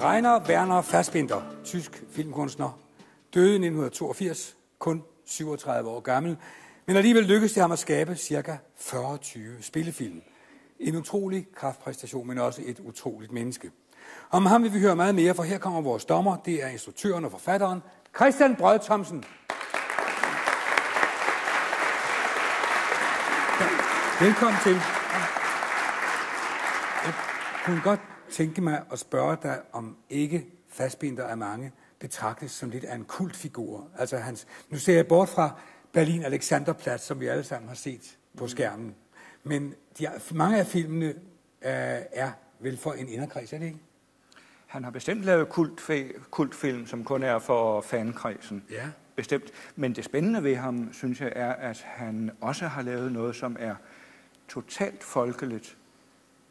Rainer Werner Fassbinder, tysk filmkunstner, døde i 1982, kun 37 år gammel, men alligevel lykkedes det ham at skabe ca. 40 spillefilm. En utrolig kraftpræstation, men også et utroligt menneske. Om ham vil vi høre meget mere, for her kommer vores dommer. Det er instruktøren og forfatteren, Christian Brød Thomsen. Velkommen til. Jeg kunne godt tænke mig at spørge dig, om ikke Fassbinder af mange betragtes som lidt af en kultfigur. Altså nu ser jeg bort fra Berlin Alexanderplatz, som vi alle sammen har set på skærmen. Men mange af filmene er vel for en inderkreds, er det ikke? Han har bestemt lavet kultfilm, som kun er for fankredsen. Ja. Bestemt. Men det spændende ved ham, synes jeg, er, at han også har lavet noget, som er totalt folkeligt,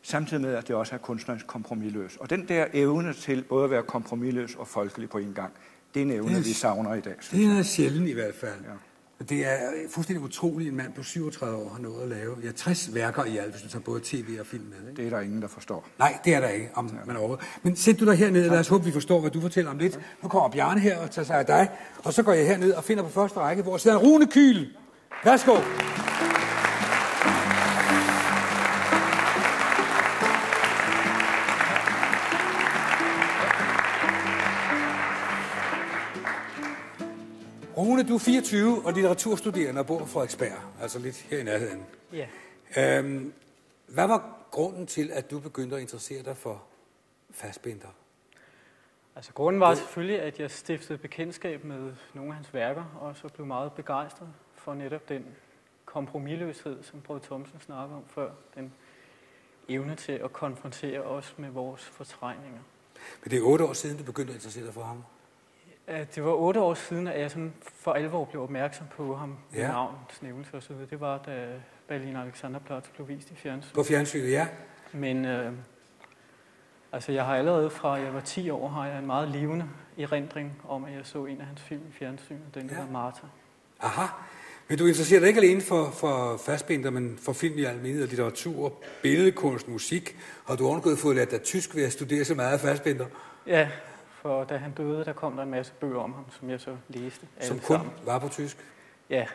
samtidig med, at det også er kunstnerisk kompromisløs. Og den der evne til både at være kompromisløs og folkelig på en gang, det er en evne, vi savner i dag. Det er noget sjældent i hvert fald. Ja. Det er fuldstændig utroligt, en mand på 37 år har nået at lave 60 værker i alt, hvis du tager både tv og film med. Ikke? Det er der ingen, der forstår. Nej, det er der ikke, om man overhovedet. Men sæt du dig hernede, lad os håbe, vi forstår, hvad du fortæller om lidt. Nu kommer Bjarne her og tager sig af dig, og så går jeg herned og finder på første række, hvor sidder Rune Kyhl. Værsgo. Rune, du er 24 og litteraturstuderende og bor på Frederiksberg, altså lidt her i nærheden. Ja. Hvad var grunden til, at du begyndte at interessere dig for Fassbinder? Altså grunden var selvfølgelig, at jeg stiftede bekendtskab med nogle af hans værker, og så blev meget begejstret for netop den kompromisløshed, som Brød Thomsen snakkede om før. Den evne til at konfrontere os med vores fortrængninger. Men det er 8 år siden, du begyndte at interessere dig for ham? Det var 8 år siden, at jeg sådan for alvor blev opmærksom på ham med navns nævnelse og så videre. Det var, da Berlin Alexanderplatz blev vist i fjernsynet. På fjernsynet, ja. Men altså, jeg har allerede fra jeg var 10 år, har jeg en meget levende erindring om, at jeg så en af hans film i fjernsynet, den der Martha. Aha. Men du interesserer dig ikke alene for Fassbinder, men for film i almindelighed, litteratur, billedkunst, musik, og du har ovenikøbet fået lært dig tysk ved at studere så meget af Fassbinder. Ja, for da han døde, der kom der en masse bøger om ham, som jeg så læste. Som kun var på tysk? Ja.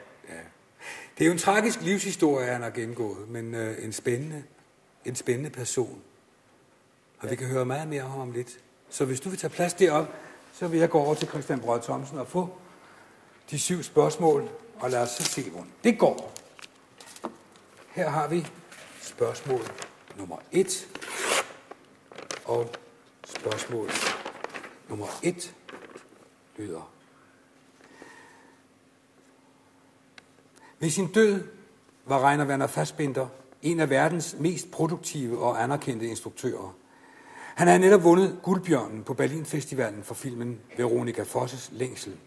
Det er jo en tragisk livshistorie, han har gennemgået, men en spændende person. Og vi kan høre meget mere om ham lidt. Så hvis du vil tage plads derop, så vil jeg gå over til Christian Brød Thomsen og få de 7 spørgsmål, og lad os så se, hvordan det går. Her har vi spørgsmål nummer 1, og spørgsmål nummer 1 lyder: ved sin død var Rainer Werner Fassbinder en af verdens mest produktive og anerkendte instruktører. Han havde netop vundet Guldbjørnen på Berlinfestivalen for filmen Veronica Fosses Længsel.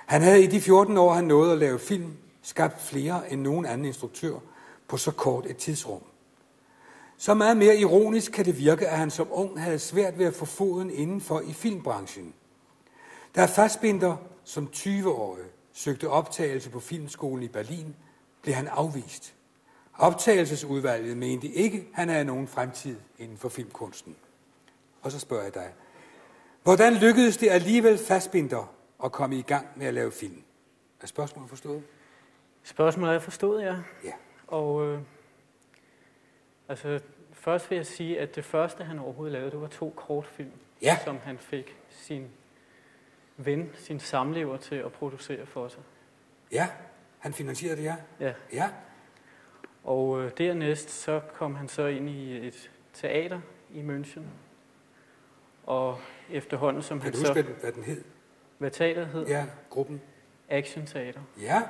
Han havde i de 14 år, han nåede at lave film, skabt flere end nogen anden instruktør på så kort et tidsrum. Så meget mere ironisk kan det virke, at han som ung havde svært ved at få foden indenfor i filmbranchen. Da Fassbinder som 20-årig søgte optagelse på filmskolen i Berlin, blev han afvist. Optagelsesudvalget mente ikke, at han havde nogen fremtid inden for filmkunsten. Og så spørger jeg dig, hvordan lykkedes det alligevel Fassbinder at komme i gang med at lave film? Er spørgsmålet forstået? Spørgsmålet er forstået, ja. Ja. Og altså, først vil jeg sige, at det første, han overhovedet lavede, det var 2 kortfilm, som han fik sin ven, sin samlever til at producere for sig. Ja, han finansierede det, ja. Ja. Og dernæst så kom han så ind i et teater i München. Og efterhånden som han så... Kan du huske, hvad den hed? Hvad teateret hed? Ja, gruppen. Action Teater. Ja.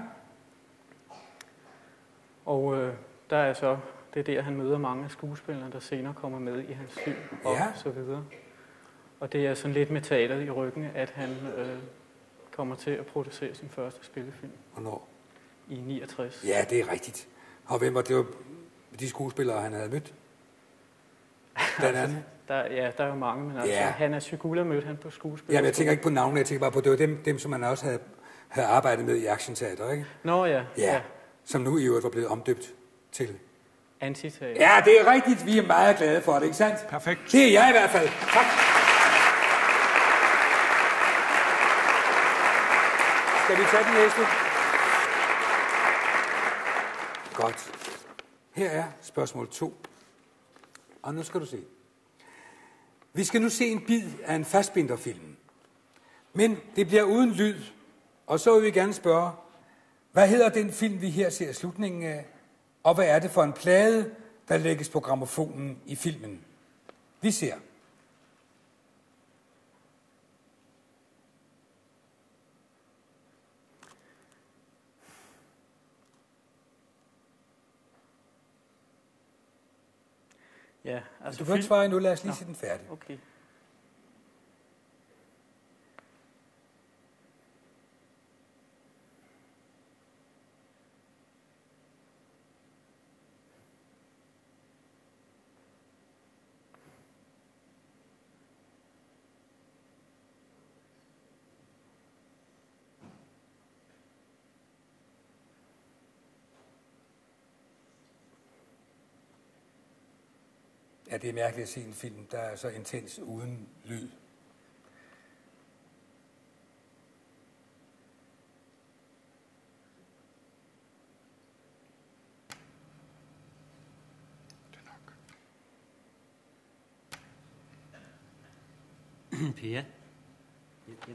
Og der er så... Det er der, han møder mange af skuespillerne, der senere kommer med i hans film og så videre. Og det er sådan lidt med teateret i ryggen, at han kommer til at producere sin første spillefilm. Hvornår? I 69. Ja, det er rigtigt. Og hvem var det var de skuespillere, han havde mødt? Den anden? Der er jo mange, men altså, Hanna Schygulla mødte han på skuespil. Ja, men jeg tænker ikke på navnene, jeg tænker bare på, det var dem som han også havde arbejdet med i Action Teater, ikke? Nå ja. Som nu i øvrigt var blevet omdøbt til Antiteater. Ja, det er rigtigt. Vi er meget glade for det, ikke sandt? Perfekt. Det er jeg i hvert fald. Tak. Skal vi tage den næste? Godt. Her er spørgsmål 2. Og nu skal du se. Vi skal nu se en bid af en Fassbinder-film. Men det bliver uden lyd. Og så vil vi gerne spørge, hvad hedder den film, vi her ser slutningen af? Og hvad er det for en plade, der lægges på grammofonen i filmen? Vi ser. Ja, altså Du kan ikke svare endnu, lad os lige se den færdig. Okay. Ja, det er mærkeligt at se en film, der er så intens uden lyd. Per,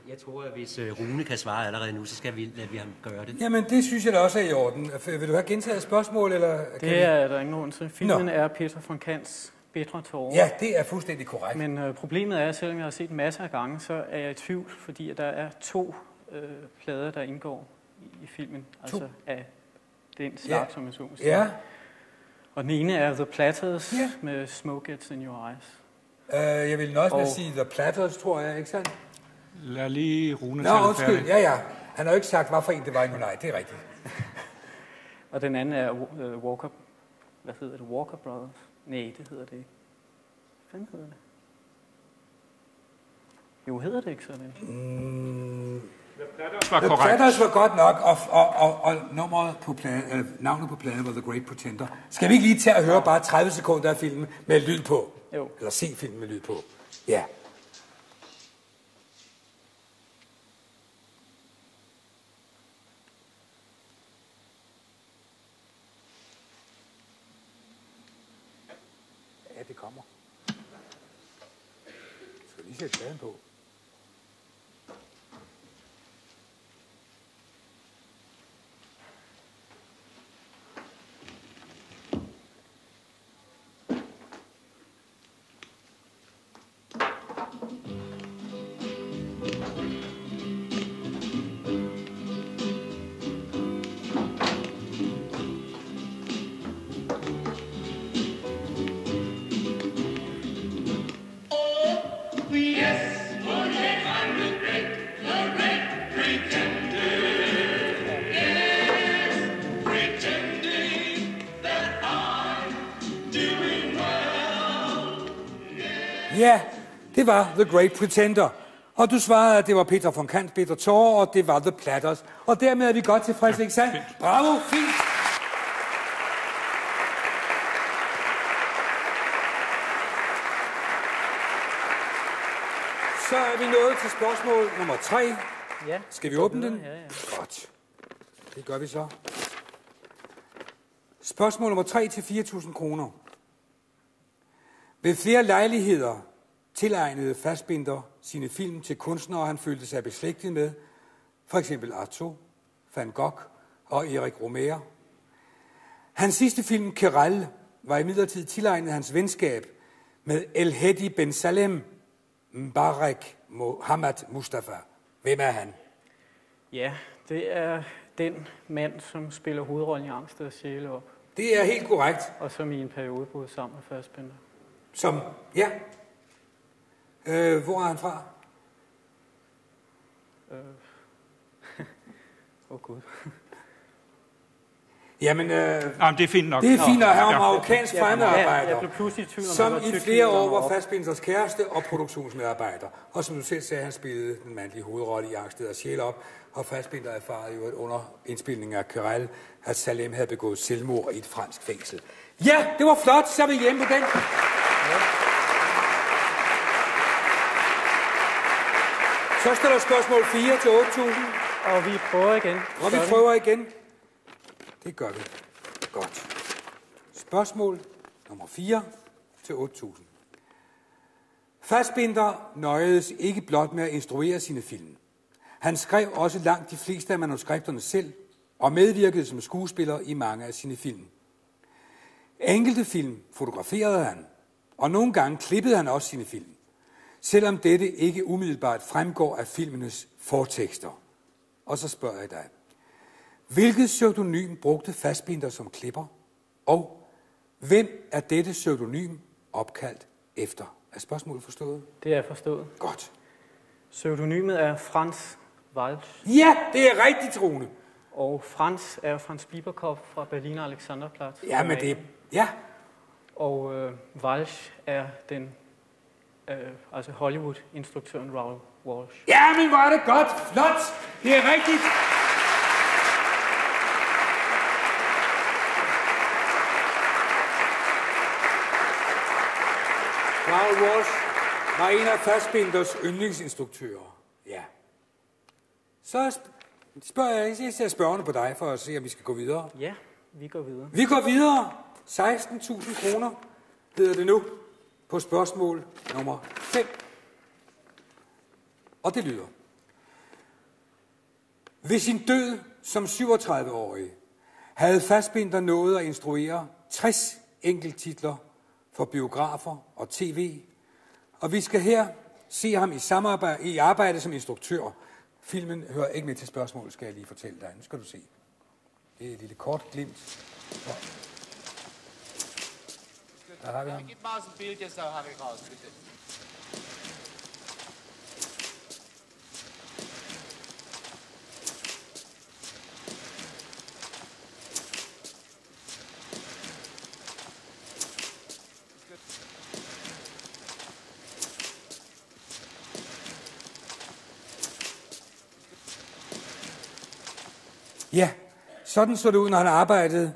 jeg tror, at hvis Rune kan svare allerede nu, så skal vi lade ham gøre det. Jamen, det synes jeg da også er i orden. Vil du have gentaget spørgsmål, eller? Det er der ingen grund til. Filmen er Peter von Kants Bitre tårer. Ja, det er fuldstændig korrekt. Men problemet er, selvom jeg har set masser af gange, så er jeg i tvivl, fordi der er 2 plader, der indgår i filmen. Altså af den slags, som jeg så må sige. Ja. Og den ene er The Platters med Smoke Gets in Your Eyes. Jeg vil også med sige The Platters, tror jeg, ikke sandt? Lad lige Rune Nå, tage undskyld. færdig. Ja. Han har jo ikke sagt, hvad for en det var endnu. Nej, det er rigtigt. Og den anden er Walker... Hvad hedder det? Walker Brothers? Nej, det hedder det ikke. Hvad hedder det? Jo, hedder det ikke sådan? The Platters var The korrekt. Platters var godt nok, og nummeret på navnet på pladen var The Great Pretender. Skal vi ikke lige tage og høre bare 30 sekunder af filmen med lyd på? Jo. Eller se filmen med lyd på? Ja. Ja, det kommer. Jeg skal lige sætte pladen på. Ja, det var The Great Pretender. Og du svarede, at det var Peter von Kants Bitre tårer, og det var The Platters. Og dermed er vi godt tilfredse, ikke sandt? Bravo, fint. Så er vi nået til spørgsmål nummer 3. Ja. Skal vi åbne den? Ja. Godt. Det gør vi så. Spørgsmål nummer 3 til 4.000 kroner. Ved flere lejligheder tilegnede Fassbinder sine film til kunstnere, han følte sig beslægtet med, for eksempel Artaud, Van Gogh og Erik Romer. Hans sidste film, Keral, var imidlertid tilegnet hans venskab med El Hedi Ben Salem Mbarek Mohammad Mustafa. Hvem er han? Ja, det er den mand, som spiller hovedrollen i Angst og Sjæle op, Det er helt korrekt. og som i en periode boede sammen med Fassbinder. Som, ja. Hvor er han fra? Gud. Jamen, Jamen, det er fint nok. det er fint, at han var Ja. marokkansk Jeg fremmearbejder, blev pludselig i tvivl, om som det var i Tyrkiet flere år eller var Marokko. Fassbinders kæreste og produktionsmedarbejder. Og som du selv sagde, han spillede den mandlige hovedrolle i Angst og Sjæle op, og Fassbinder erfarede jo, at under indspilningen af Keral, at Salem havde begået selvmord i et fransk fængsel. Ja, det var flot, så er vi hjemme på den. Så står der spørgsmål 4 til 8.000. Og vi prøver igen. Og vi prøver igen. Det gør vi. Godt. Spørgsmål nummer 4 til 8.000. Fassbinder nøjedes ikke blot med at instruere sine film. Han skrev også langt de fleste af manuskripterne selv, og medvirkede som skuespiller i mange af sine film. Enkelte film fotograferede han, og nogle gange klippede han også sine film, selvom dette ikke umiddelbart fremgår af filmenes fortekster. Og så spørger jeg dig, hvilket pseudonym brugte Fassbinder som klipper, og hvem er dette pseudonym opkaldt efter? Er spørgsmålet forstået? Det er forstået. Godt. Pseudonymet er Franz Walsh. Ja, det er rigtigt, Rune. Og Franz er Franz Bieberkopf fra Berliner Alexanderplatz. Ja, men det... Ja. Og Walsh er den, altså Hollywood-instruktøren Raoul Walsh. Ja, men var det godt. Flot. Det er rigtigt. Raoul Walsh var en af Fassbinders yndlingsinstruktører. Ja. Så spørger jeg ser spørgende på dig for at se, om vi skal gå videre. Ja, vi går videre. Vi går videre. 16.000 kroner hedder det nu på spørgsmål nummer 5. Og det lyder. Ved sin død som 37-årig havde Fassbinder nået at instruere 60 enkelttitler for biografer og tv, og vi skal her se ham i arbejde som instruktør. Filmen hører ikke med til spørgsmål, skal jeg lige fortælle dig. Nu skal du se. Det er et lille kort glimt. Ja. Der har vi ham. Gib mig også et billede, så har vi raus, bitte. Ja, sådan så det ud, når han arbejdede.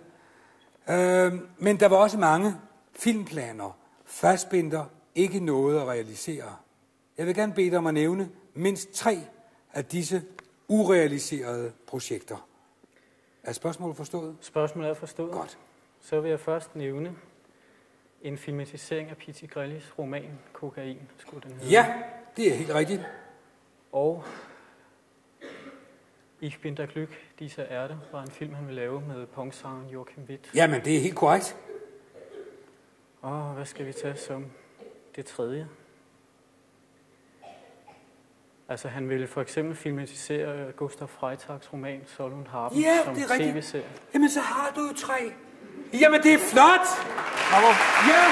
Men der var også mange filmplaner, Fassbinder ikke nåede at realisere. Jeg vil gerne bede dig om at nævne mindst 3 af disse urealiserede projekter. Er spørgsmålet forstået? Spørgsmålet er forstået. Godt. Så vil jeg først nævne en filmatisering af P.T. Grillis roman Kokain, skulle den hedde. Ja, det er helt rigtigt. Og Ich bin der Glück, dieser Erde var en film, han ville lave med punksangeren Joachim Witt. Jamen, det er helt korrekt. Og hvad skal vi tage som det tredje? Altså, han ville for eksempel filmatisere Gustav Freitags roman Sol und Haben Ja, som det er rigtigt. tv-serie. Jamen, så har du jo 3. Jamen, det er flot! Bravo. Ja!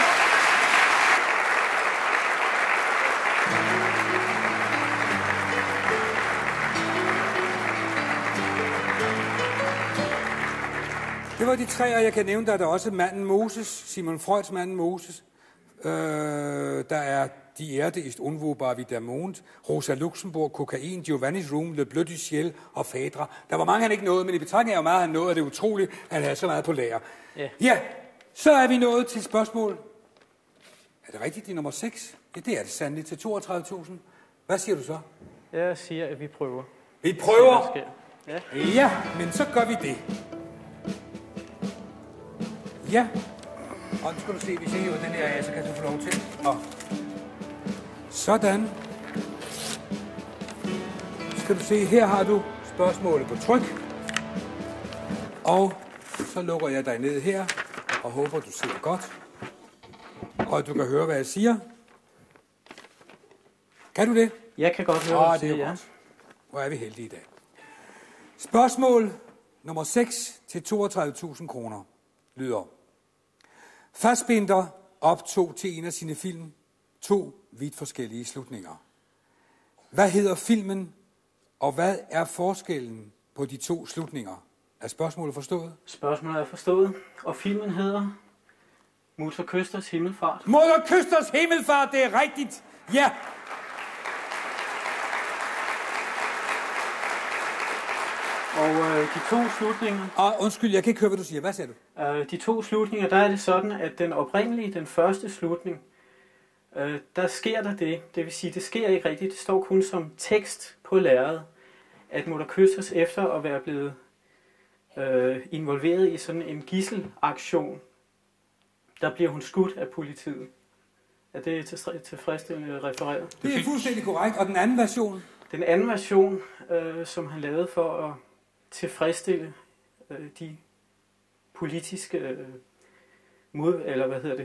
Det var de 3, og jeg kan nævne, der er der også Manden Moses, Simon Freuds Manden Moses. Der er Die Erde ist unwohlbar wie der Mond, Rosa Luxemburg, Kokain, Giovanni's Room, Le Bleu du Ciel og Fadra. Der var mange, han ikke nåede, men i betragtning af, hvor meget han nåede, og det er utroligt, at han havde så meget på lager. Ja. Ja, så er vi nået til spørgsmål. Er det rigtigt, det er nummer 6? Ja, det er det sandelig til 32.000. Hvad siger du så? Jeg siger, at vi prøver. Vi prøver! Se, hvad der sker. Ja. Ja, men så gør vi det. Ja. Og nu skal du se, hvis jeg hiver den her af, så kan du få lov til. Og sådan. Skal du se, her har du spørgsmålet på tryk. Og så lukker jeg dig ned her, og håber, du ser godt. Og du kan høre, hvad jeg siger. Kan du det? Jeg kan godt høre, hvad du Det siger, er ja. godt. Hvor er vi heldige i dag. Spørgsmål nummer 6 til 32.000 kroner lyder. Fassbinder optog til en af sine film 2 vidt forskellige slutninger. Hvad hedder filmen, og hvad er forskellen på de 2 slutninger? Er spørgsmålet forstået? Spørgsmålet er forstået, og filmen hedder Mutter Køsters Himmelfart. Mutter Køsters Himmelfart, det er rigtigt. Ja. Og de 2 slutninger, Og undskyld, jeg kan ikke høre, hvad du siger. Hvad siger du? de 2 slutninger, der er det sådan, at den oprindelige, den første slutning, der sker der det. Det vil sige, det sker ikke rigtigt. Det står kun som tekst på lærredet, at Mutter Køsters efter at være blevet involveret i sådan en gisselaktion, der bliver hun skudt af politiet. Er det tilfredsstillende refereret? Det er fuldstændig korrekt. Og den anden version? Den anden version, som han lavede for at tilfredsstille de politiske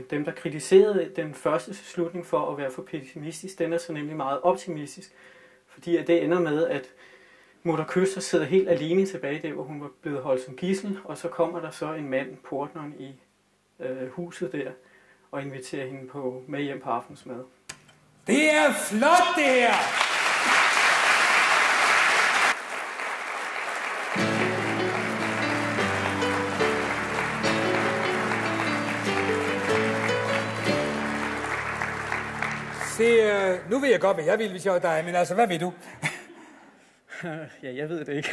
dem, der kritiserede den første slutning for at være for pessimistisk, den er så nemlig meget optimistisk. Fordi at det ender med, at Mutter Køster sidder helt alene tilbage der, hvor hun var blevet holdt som gidsel, og så kommer der så en mand, portneren i huset der, og inviterer hende med hjem på aftensmad. Det er flot, det her! Se, nu ved jeg godt, hvad jeg vil, hvis jeg var dig, men altså, hvad vil du? Ja, jeg ved det ikke.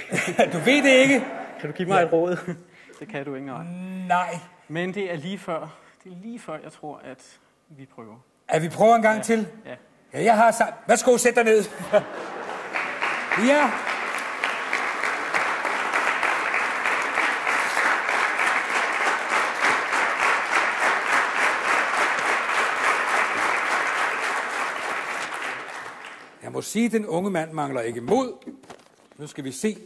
Du ved det ikke? Kan du give mig et råd? Det kan du ikke, nej. Nej. Men det er lige før, jeg tror, at vi prøver. At vi prøver en gang til? Ja. Ja, jeg har sagt. Værsgo, sæt dig ned. Ja. Jeg må sige, at den unge mand mangler ikke mod. Nu skal vi se,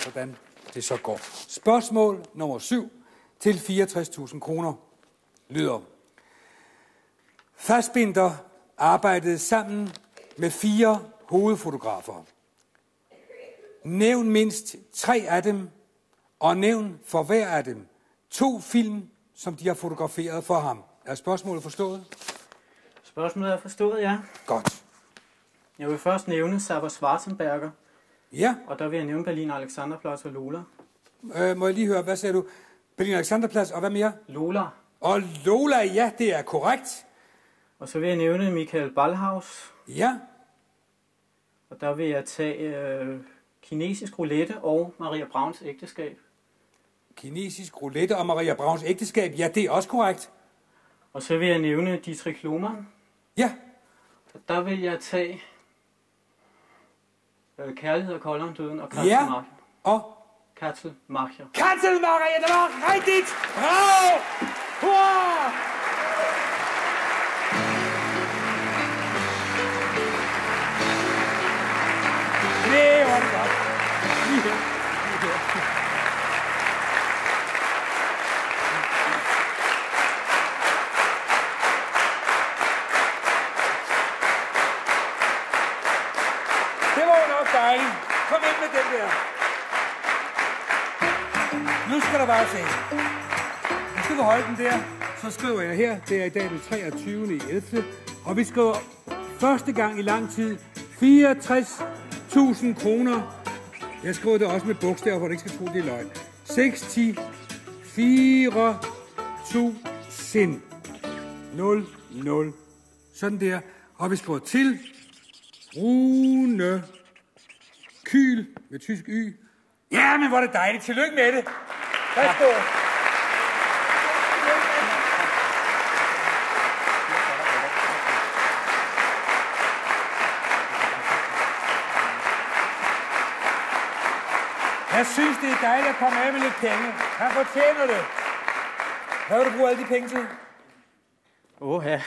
hvordan det så går. Spørgsmål nummer 7 til 64.000 kroner lyder. Fassbinder arbejdede sammen med 4 hovedfotografer. Nævn mindst 3 af dem, og nævn for hver af dem 2 film, som de har fotograferet for ham. Er spørgsmålet forstået? Spørgsmålet er forstået, ja. Godt. Jeg vil først nævne Sava Schwarzenberger, Ja. og der vil jeg nævne Berlin Alexanderplatz og Lola. Må jeg lige høre, hvad sagde du? Berlin Alexanderplatz, og hvad mere? Lola. Og Lola, ja, det er korrekt. Og så vil jeg nævne Michael Ballhaus, Ja. og der vil jeg tage kinesisk roulette og Maria Brauns ægteskab. Kinesisk roulette og Maria Brauns ægteskab, ja, det er også korrekt. Og så vil jeg nævne Dietrich Lohmann. Ja. Og der vil jeg tage Kærlighed og Kolderen og Ja. Katzelmacher. Og Katzelmacher. Katzelmacher, ja, det var rigtigt! Bravo! Hurra! Det var det godt. Lige her. Det var jo nok dejligt. Kom ind med den der. Nu skal du bare se. Nu skal du holde den der. Så skriver jeg her, det er i dag den 23.11. Og vi skriver første gang i lang tid 64.000 kroner. Jeg skriver det også med bogstaver, hvor du ikke skal tro, det er løgn. 64.000. 0. Sådan der. Og vi skriver til Rune Kyl med tysk Y. Ja, men hvor er det dejligt. Tillykke med det. Værsgo. Jeg synes, det er dejligt at komme af med lidt penge. Han fortjener det. Hvad vil du bruge alle de penge til? Ja.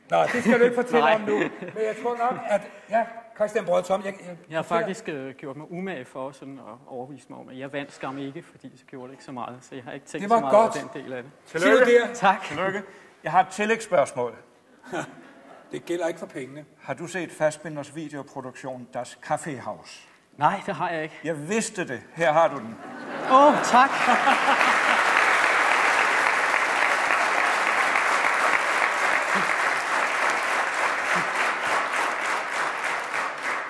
Nå, det skal du ikke fortælle om nu. Men jeg tror nok, at... Ja, Christian Brødtom, jeg har faktisk gjort mig umage for sådan at overbevise mig om, at jeg vandt skam ikke, fordi så gjorde det ikke så meget. Så jeg har ikke tænkt så meget over den del af det. Tillykke. Tak. Tillykke. Jeg har et tillægsspørgsmål. Det gælder ikke for pengene. Har du set Fassbinders videoproduktion Das Kaffeehaus? Nej, det har jeg ikke. Jeg vidste det. Her har du den. Tak.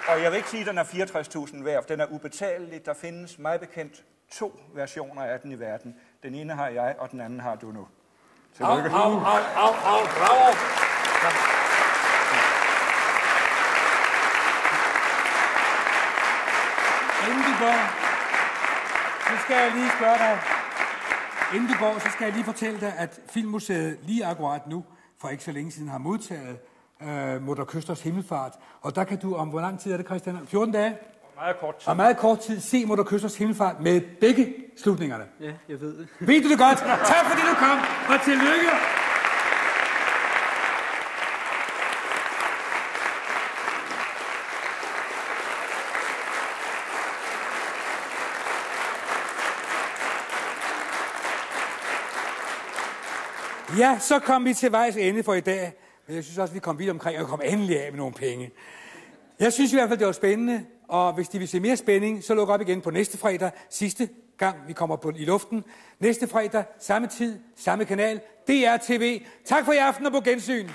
Og jeg vil ikke sige, at den er 64.000 værd, for den er ubetalelig. Der findes meget bekendt 2 versioner af den i verden. Den ene har jeg, og den anden har du nu. Tillykke. Bravo. Inden du går, så skal jeg lige spørge dig. Inden du går, så skal jeg lige fortælle dig, at Filmmuseet lige akkurat nu, for ikke så længe siden, har modtaget Mutter Køsters Himmelfart. Og der kan du om, hvor lang tid er det, Christian? 14 dage? Meget kort tid. Og meget kort tid se Moder Kyssers himmelfart med begge slutningerne. Ja, jeg ved det. Ved du det godt? Tak fordi du kom, og tillykke! Ja, så kom vi til vejs ende for i dag. Men jeg synes også, vi kom vidt omkring og kom endelig af med nogle penge. Jeg synes i hvert fald, det var spændende. Og hvis de vil se mere spænding, så luk op igen på næste fredag. Sidste gang, vi kommer i luften. Næste fredag, samme tid, samme kanal. DR TV. Tak for i aften og på gensyn.